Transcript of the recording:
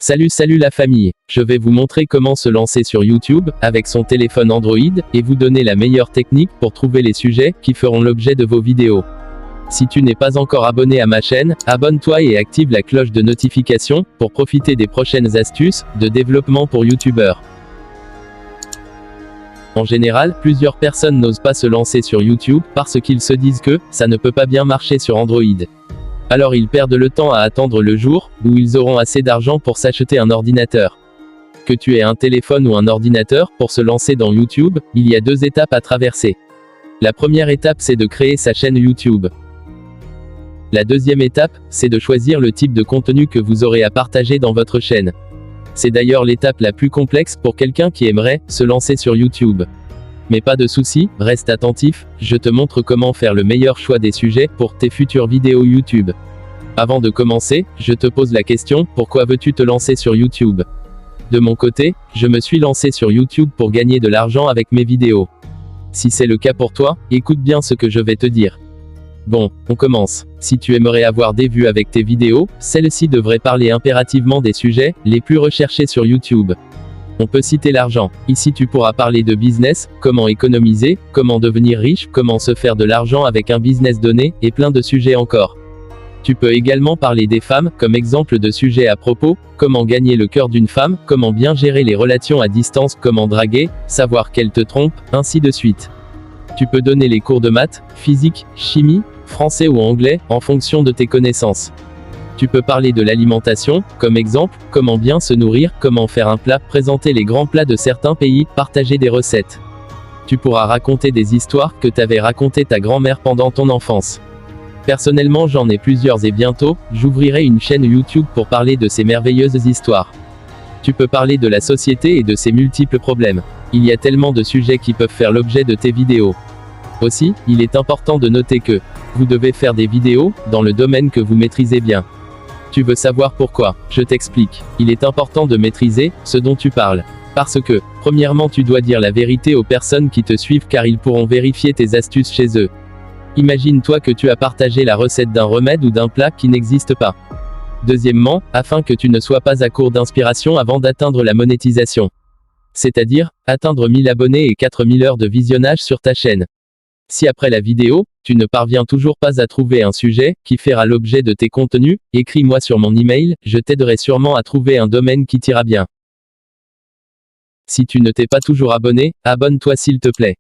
Salut la famille, je vais vous montrer comment se lancer sur YouTube, avec son téléphone Android, et vous donner la meilleure technique pour trouver les sujets qui feront l'objet de vos vidéos. Si tu n'es pas encore abonné à ma chaîne, abonne-toi et active la cloche de notification, pour profiter des prochaines astuces de développement pour YouTubeurs. En général, plusieurs personnes n'osent pas se lancer sur YouTube, parce qu'ils se disent que ça ne peut pas bien marcher sur Android. Alors ils perdent le temps à attendre le jour où ils auront assez d'argent pour s'acheter un ordinateur. Que tu aies un téléphone ou un ordinateur, pour se lancer dans YouTube, il y a deux étapes à traverser. La première étape, c'est de créer sa chaîne YouTube. La deuxième étape, c'est de choisir le type de contenu que vous aurez à partager dans votre chaîne. C'est d'ailleurs l'étape la plus complexe pour quelqu'un qui aimerait se lancer sur YouTube. Mais pas de soucis, reste attentif, je te montre comment faire le meilleur choix des sujets pour tes futures vidéos YouTube. Avant de commencer, je te pose la question, pourquoi veux-tu te lancer sur YouTube? De mon côté, je me suis lancé sur YouTube pour gagner de l'argent avec mes vidéos. Si c'est le cas pour toi, écoute bien ce que je vais te dire. Bon, on commence. Si tu aimerais avoir des vues avec tes vidéos, celles-ci devraient parler impérativement des sujets les plus recherchés sur YouTube. On peut citer l'argent. Ici tu pourras parler de business, comment économiser, comment devenir riche, comment se faire de l'argent avec un business donné, et plein de sujets encore. Tu peux également parler des femmes, comme exemple de sujets à propos, comment gagner le cœur d'une femme, comment bien gérer les relations à distance, comment draguer, savoir qu'elle te trompe, ainsi de suite. Tu peux donner les cours de maths, physique, chimie, français ou anglais, en fonction de tes connaissances. Tu peux parler de l'alimentation, comme exemple, comment bien se nourrir, comment faire un plat, présenter les grands plats de certains pays, partager des recettes. Tu pourras raconter des histoires que t'avais racontées ta grand-mère pendant ton enfance. Personnellement, j'en ai plusieurs et bientôt, j'ouvrirai une chaîne YouTube pour parler de ces merveilleuses histoires. Tu peux parler de la société et de ses multiples problèmes. Il y a tellement de sujets qui peuvent faire l'objet de tes vidéos. Aussi, il est important de noter que vous devez faire des vidéos dans le domaine que vous maîtrisez bien. Tu veux savoir pourquoi? Je t'explique. Il est important de maîtriser ce dont tu parles. Parce que, premièrement, tu dois dire la vérité aux personnes qui te suivent car ils pourront vérifier tes astuces chez eux. Imagine-toi que tu as partagé la recette d'un remède ou d'un plat qui n'existe pas. Deuxièmement, afin que tu ne sois pas à court d'inspiration avant d'atteindre la monétisation. C'est-à-dire, atteindre 1000 abonnés et 4000 heures de visionnage sur ta chaîne. Si après la vidéo, tu ne parviens toujours pas à trouver un sujet qui fera l'objet de tes contenus, écris-moi sur mon email, je t'aiderai sûrement à trouver un domaine qui t'ira bien. Si tu ne t'es pas toujours abonné, abonne-toi s'il te plaît.